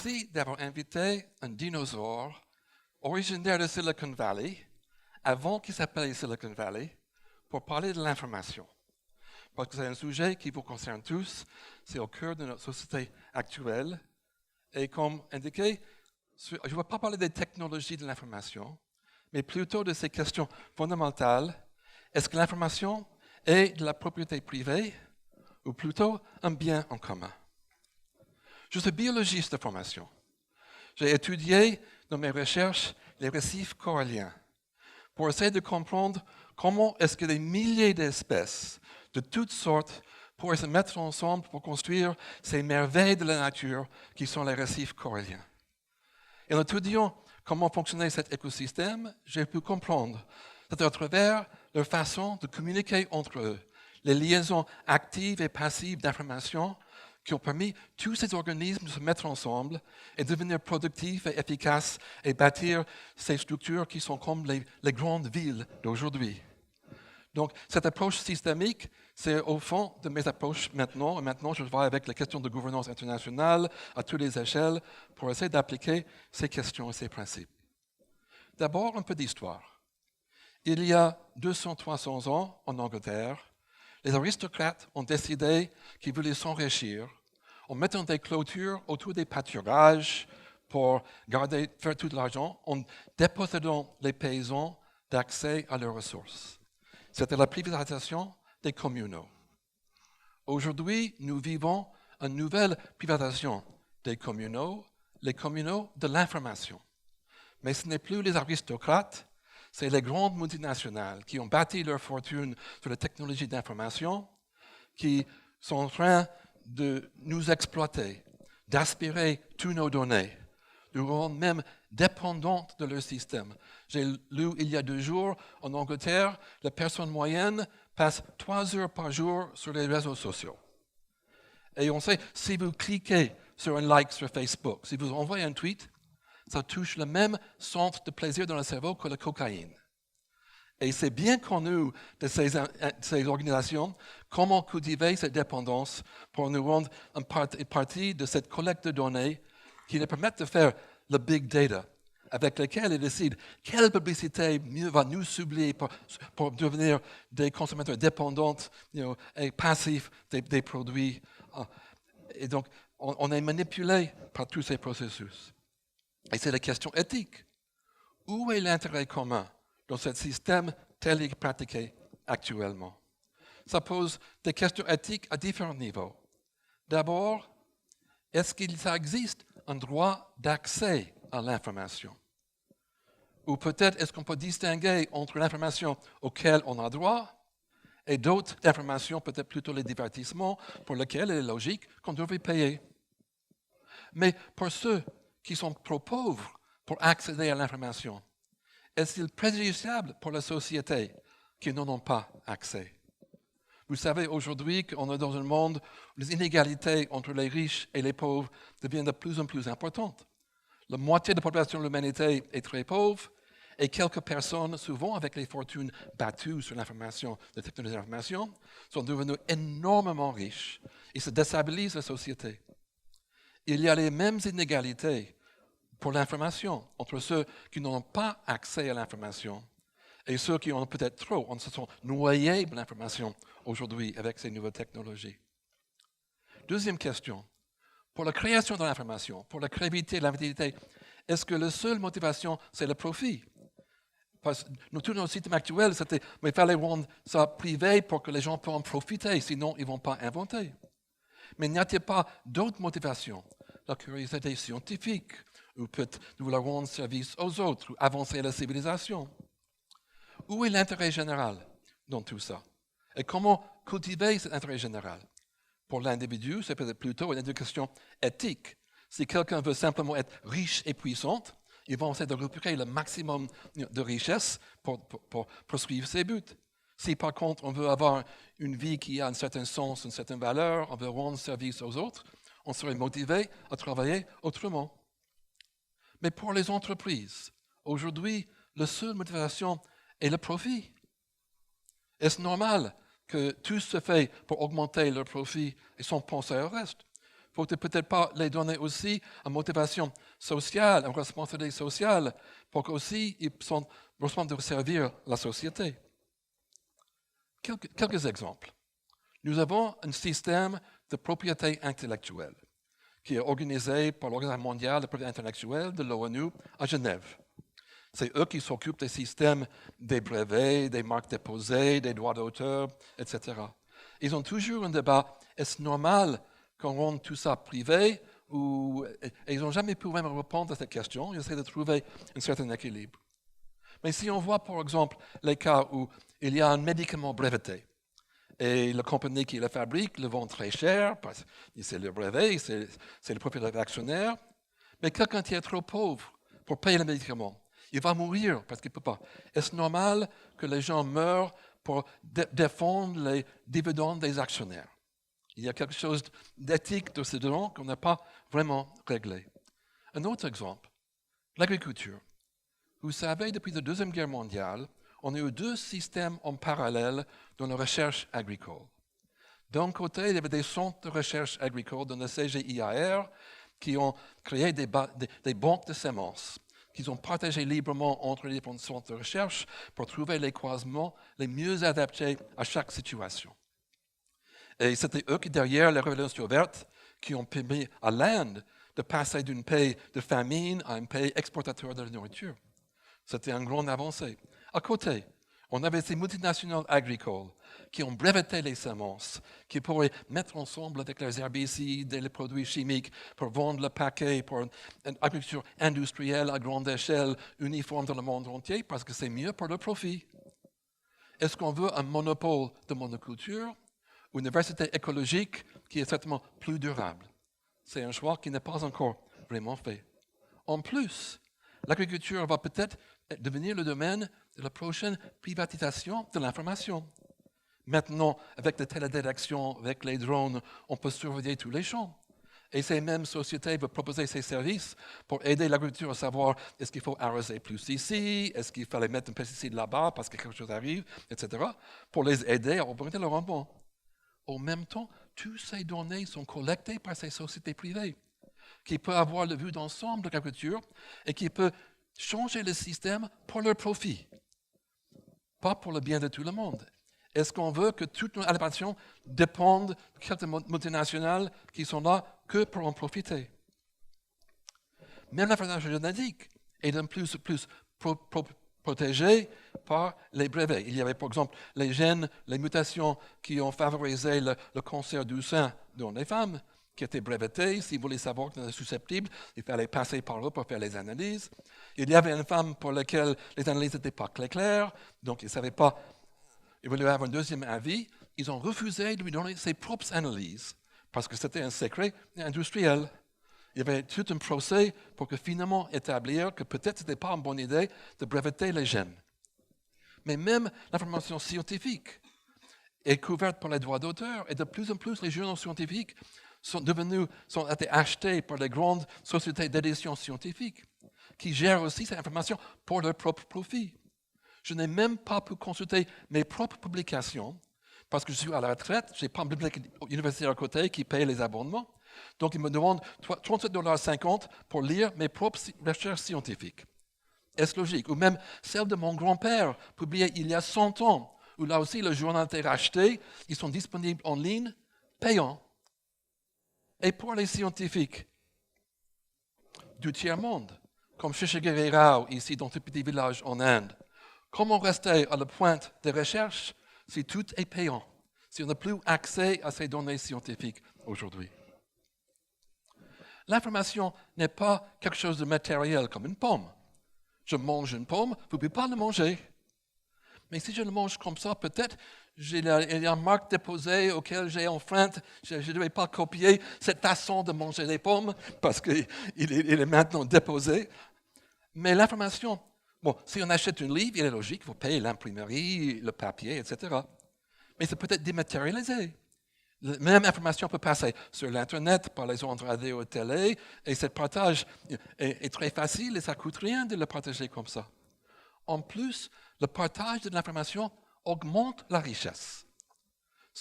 Merci d'avoir invité un dinosaure originaire de Silicon Valley, avant qu'il s'appelle Silicon Valley, pour parler de l'information. Parce que c'est un sujet qui vous concerne tous, c'est au cœur de notre société actuelle. Et comme indiqué, je ne vais pas parler des technologies de l'information, mais plutôt de ces questions fondamentales. Est-ce que l'information est de la propriété privée ou plutôt un bien en commun? Je suis biologiste de formation. J'ai étudié dans mes recherches les récifs coralliens pour essayer de comprendre comment est-ce que des milliers d'espèces de toutes sortes pourraient se mettre ensemble pour construire ces merveilles de la nature qui sont les récifs coralliens. Et en étudiant comment fonctionnait cet écosystème, j'ai pu comprendre, c'est à travers leur façon de communiquer entre eux, les liaisons actives et passives d'informations qui ont permis tous ces organismes de se mettre ensemble et devenir productifs et efficaces et bâtir ces structures qui sont comme les grandes villes d'aujourd'hui. Donc, cette approche systémique, c'est au fond de mes approches maintenant. Et maintenant, je vais avec les questions de gouvernance internationale à toutes les échelles pour essayer d'appliquer ces questions et ces principes. D'abord, un peu d'histoire. Il y a 200-300 ans, en Angleterre, les aristocrates ont décidé qu'ils voulaient s'enrichir en mettant des clôtures autour des pâturages pour faire tout l'argent, en dépossédant les paysans d'accès à leurs ressources. C'était la privatisation des communaux. Aujourd'hui, nous vivons une nouvelle privatisation des communaux, les communaux de l'information. Mais ce n'est plus les aristocrates, c'est les grandes multinationales qui ont bâti leur fortune sur les technologies d'information, qui sont en train de nous exploiter, d'aspirer toutes nos données, de nous rendre même dépendantes de leur système. J'ai lu il y a 2 jours, en Angleterre, la personne moyenne passe 3 heures par jour sur les réseaux sociaux. Et on sait, si vous cliquez sur un like sur Facebook, si vous envoyez un tweet, ça touche le même centre de plaisir dans le cerveau que la cocaïne. Et c'est bien connu de ces organisations comment cultiver cette dépendance pour nous rendre une partie de cette collecte de données qui nous permettent de faire le big data, avec lequel ils décident quelle publicité va nous cibler pour devenir des consommateurs dépendants et passifs des produits. Et donc, on est manipulé par tous ces processus. Et c'est la question éthique. Où est l'intérêt commun dans ce système tel qu'il est pratiqué actuellement? Ça pose des questions éthiques à différents niveaux. D'abord, est-ce qu'il existe un droit d'accès à l'information? Ou peut-être est-ce qu'on peut distinguer entre l'information auquel on a droit et d'autres informations, peut-être plutôt les divertissements, pour lesquels il est logique qu'on devrait payer? Mais pour ceux qui sont trop pauvres pour accéder à l'information, est-il préjudiciable pour la société qui n'en ont pas accès? Vous savez aujourd'hui qu'on est dans un monde où les inégalités entre les riches et les pauvres deviennent de plus en plus importantes. La moitié de la population de l'humanité est très pauvre et quelques personnes, souvent avec les fortunes battues sur l'information, les technologies d'information, sont devenues énormément riches et ça déstabilise la société. Il y a les mêmes inégalités pour l'information entre ceux qui n'ont pas accès à l'information et ceux qui en ont peut-être trop. On se sont noyés de l'information aujourd'hui avec ces nouvelles technologies. Deuxième question. Pour la création de l'information, pour la créativité et l'inventivité, est-ce que la seule motivation, c'est le profit? Parce que tous nos systèmes actuels, mais il fallait rendre ça privé pour que les gens puissent en profiter, sinon ils ne vont pas inventer. Mais n'y a-t-il pas d'autres motivations? La curiosité scientifique, ou peut-être de vouloir rendre service aux autres, ou avancer la civilisation. Où est l'intérêt général dans tout ça? Et comment cultiver cet intérêt général? Pour l'individu, c'est peut-être plutôt une question éthique. Si quelqu'un veut simplement être riche et puissant, il va essayer de récupérer le maximum de richesse pour poursuivre ses buts. Si par contre on veut avoir une vie qui a un certain sens, une certaine valeur, on veut rendre service aux autres, on serait motivé à travailler autrement. Mais pour les entreprises, aujourd'hui, la seule motivation est le profit. Est-ce normal que tout se fait pour augmenter leur profit et sans penser au reste? Faut-il peut-être pas les donner aussi une motivation sociale, une responsabilité sociale, pour qu'aussi ils sont responsables de servir la société? Quelques exemples. Nous avons un système de propriété intellectuelle qui est organisé par l'Organisation mondiale de propriété intellectuelle de l'ONU à Genève. C'est eux qui s'occupent des systèmes des brevets, des marques déposées, des droits d'auteur, etc. Ils ont toujours un débat, est-ce normal qu'on rende tout ça privé et ils n'ont jamais pu vraiment répondre à cette question. Ils essaient de trouver un certain équilibre. Mais si on voit par exemple les cas où il y a un médicament breveté et la compagnie qui le fabrique le vend très cher, parce que c'est le brevet, c'est le propriétaire actionnaire, mais quelqu'un qui est trop pauvre pour payer le médicament, il va mourir parce qu'il ne peut pas. Est-ce normal que les gens meurent pour défendre les dividendes des actionnaires? Il y a quelque chose d'éthique de ce don qu'on n'a pas vraiment réglé. Un autre exemple, l'agriculture. Vous savez, depuis la Deuxième Guerre mondiale, on a eu deux systèmes en parallèle dans la recherche agricole. D'un côté, il y avait des centres de recherche agricole dans le CGIAR qui ont créé des banques de semences qu'ils ont partagées librement entre les différents centres de recherche pour trouver les croisements les mieux adaptés à chaque situation. Et c'était eux qui, derrière la Révolution verte, qui ont permis à l'Inde de passer d'un pays de famine à un pays exportateur de la nourriture. C'était une grande avancée. À côté, on avait ces multinationales agricoles qui ont breveté les semences, qui pourraient mettre ensemble avec les herbicides et les produits chimiques pour vendre le paquet pour une agriculture industrielle à grande échelle, uniforme dans le monde entier, parce que c'est mieux pour le profit. Est-ce qu'on veut un monopole de monoculture ou une diversité écologique qui est certainement plus durable? C'est un choix qui n'est pas encore vraiment fait. En plus, l'agriculture va peut-être devenir le domaine de la prochaine privatisation de l'information. Maintenant, avec la télédétection, avec les drones, on peut surveiller tous les champs. Et ces mêmes sociétés veulent proposer ces services pour aider l'agriculture à savoir est-ce qu'il faut arroser plus ici, est-ce qu'il fallait mettre un pesticide là-bas parce que quelque chose arrive, etc., pour les aider à augmenter le rendement. En même temps, toutes ces données sont collectées par ces sociétés privées qui peuvent avoir la vue d'ensemble de l'agriculture et qui peuvent changer le système pour leur profit, pas pour le bien de tout le monde. Est-ce qu'on veut que toute notre alimentation dépende de quelques multinationales qui sont là que pour en profiter? Même l'information génétique est de plus en plus protégée par les brevets. Il y avait par exemple les gènes, les mutations qui ont favorisé le cancer du sein dans les femmes, qui étaient brevetées. Si vous voulez savoir qu'on est susceptible, il fallait passer par eux pour faire les analyses. Il y avait une femme pour laquelle les analyses n'étaient pas claires, donc ils ne savaient pas. Ils voulaient avoir un deuxième avis. Ils ont refusé de lui donner ses propres analyses parce que c'était un secret industriel. Il y avait tout un procès pour que finalement établir que peut-être ce n'était pas une bonne idée de breveter les gènes. Mais même l'information scientifique est couverte par les droits d'auteur et de plus en plus les journaux scientifiques ont été achetés par les grandes sociétés d'édition scientifique qui gèrent aussi cette information pour leur propre profit. Je n'ai même pas pu consulter mes propres publications parce que je suis à la retraite, je n'ai pas une bibliothèque universitaire à côté qui paye les abonnements. Donc, ils me demandent 37,50 $ pour lire mes propres recherches scientifiques. Est-ce logique? Ou même celle de mon grand-père, publiée il y a 100 ans, où là aussi le journal a été racheté, ils sont disponibles en ligne, payants. Et pour les scientifiques du tiers-monde, comme Shishigiri Rao, ici dans ce petit village en Inde, comment rester à la pointe des recherches si tout est payant, si on n'a plus accès à ces données scientifiques aujourd'hui? L'information n'est pas quelque chose de matériel comme une pomme. Je mange une pomme, vous ne pouvez pas la manger. Mais si je le mange comme ça, peut-être il y a une marque déposée auquel j'ai enfreinte, je ne devais pas copier cette façon de manger les pommes parce qu'il est maintenant déposé. Mais l'information, bon, si on achète un livre, il est logique, il faut payer l'imprimerie, le papier, etc. Mais c'est peut-être dématérialisé. La même information peut passer sur l'Internet, par les ondes radio et télé, et ce partage est très facile et ça ne coûte rien de le partager comme ça. En plus, le partage de l'information augmente la richesse.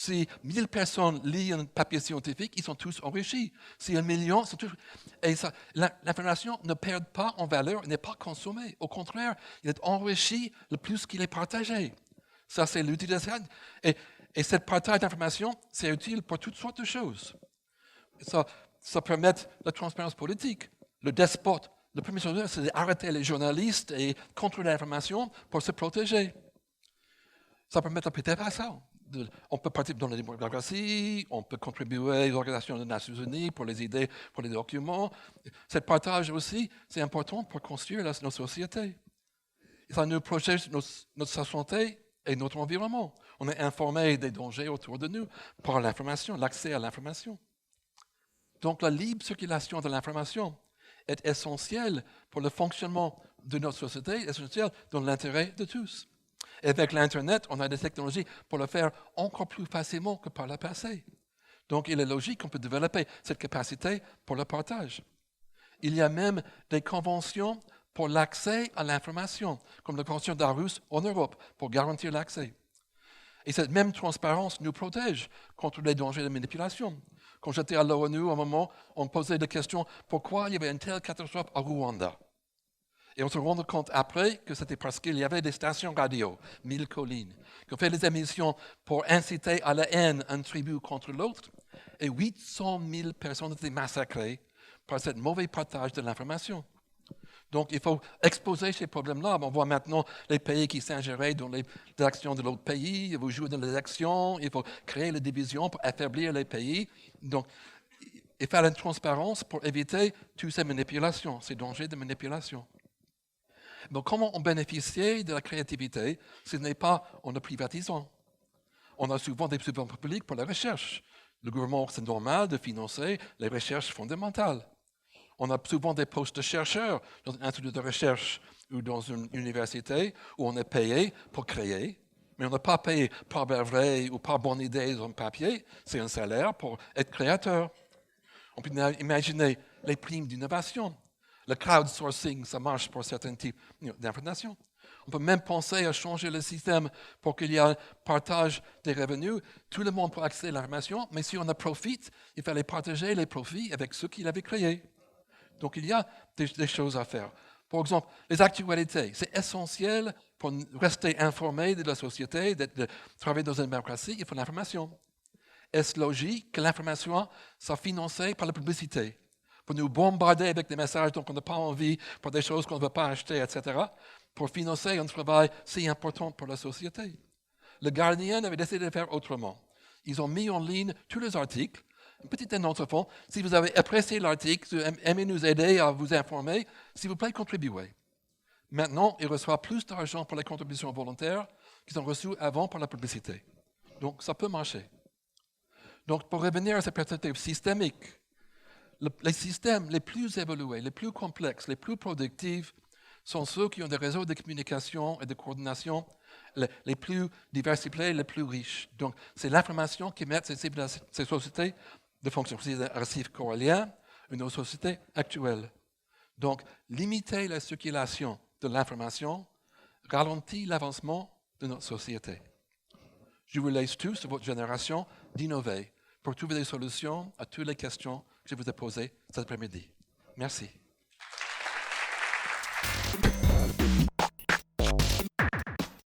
Si 1000 personnes lisent un papier scientifique, ils sont tous enrichis. Si 1 million, ils sont tous... Et l'information ne perd pas en valeur, n'est pas consommée. Au contraire, il est enrichi le plus qu'il est partagé. Ça, c'est l'utilisation. Et ce partage d'informations, c'est utile pour toutes sortes de choses. Ça permet la transparence politique. Le despote, la première chose, c'est d'arrêter les journalistes et contrôler l'information pour se protéger. Ça permet peut-être à ça. On peut participer dans la démocratie, on peut contribuer aux organisations des Nations Unies pour les idées, pour les documents. Ce partage aussi, c'est important pour construire nos sociétés. Ça nous protège notre santé et notre environnement. On est informé des dangers autour de nous par l'information, l'accès à l'information. Donc la libre circulation de l'information est essentielle pour le fonctionnement de notre société, essentielle dans l'intérêt de tous. Et avec l'Internet, on a des technologies pour le faire encore plus facilement que par le passé. Donc, il est logique qu'on peut développer cette capacité pour le partage. Il y a même des conventions pour l'accès à l'information, comme la Convention d'Aarhus en Europe, pour garantir l'accès. Et cette même transparence nous protège contre les dangers de manipulation. Quand j'étais à l'ONU, à un moment, on posait des questions « Pourquoi il y avait une telle catastrophe au Rwanda ?» Et on se rend compte après que c'était parce qu'il y avait des stations radio, 1000 collines, qui ont fait des émissions pour inciter à la haine une tribu contre l'autre, et 800 000 personnes étaient massacrées par ce mauvais partage de l'information. Donc, il faut exposer ces problèmes-là. On voit maintenant les pays qui s'ingéraient dans les actions de l'autre pays, il faut jouer dans les élections, il faut créer les divisions pour affaiblir les pays. Donc, il faut une transparence pour éviter toutes ces manipulations, ces dangers de manipulation. Mais comment on bénéficie de la créativité, ce n'est pas en le privatisant. On a souvent des subventions publiques pour la recherche. Le gouvernement, c'est normal de financer les recherches fondamentales. On a souvent des postes de chercheurs dans un institut de recherche ou dans une université où on est payé pour créer, mais on n'est pas payé par vrai ou par bonne idée dans le papier, c'est un salaire pour être créateur. On peut imaginer les primes d'innovation. Le crowdsourcing, ça marche pour certains types d'informations. On peut même penser à changer le système pour qu'il y ait un partage des revenus. Tout le monde peut accéder à l'information, mais si on en profite, il fallait partager les profits avec ceux qui l'avaient créé. Donc il y a des choses à faire. Par exemple, les actualités, c'est essentiel pour rester informé de la société, de travailler dans une démocratie, il faut l'information. Est-ce logique que l'information soit financée par la publicité? Pour nous bombarder avec des messages dont on n'a pas envie, pour des choses qu'on ne veut pas acheter, etc., pour financer un travail si important pour la société. Le Guardian avait décidé de faire autrement. Ils ont mis en ligne tous les articles. Une petite annonce au fond. Si vous avez apprécié l'article, si vous aimez nous aider à vous informer, s'il vous plaît, contribuez. Maintenant, ils reçoivent plus d'argent pour les contributions volontaires qu'ils ont reçues avant par la publicité. Donc, ça peut marcher. Donc, pour revenir à cette perspective systémique, les systèmes les plus évolués, les plus complexes, les plus productifs sont ceux qui ont des réseaux de communication et de coordination les plus diversifiés, les plus riches. Donc, c'est l'information qui met ces sociétés de fonction. C'est un récif corallien, une société actuelle. Donc, limiter la circulation de l'information ralentit l'avancement de notre société. Je vous laisse tous, de votre génération, d'innover pour trouver des solutions à toutes les questions que je vous ai posées cet après-midi. Merci.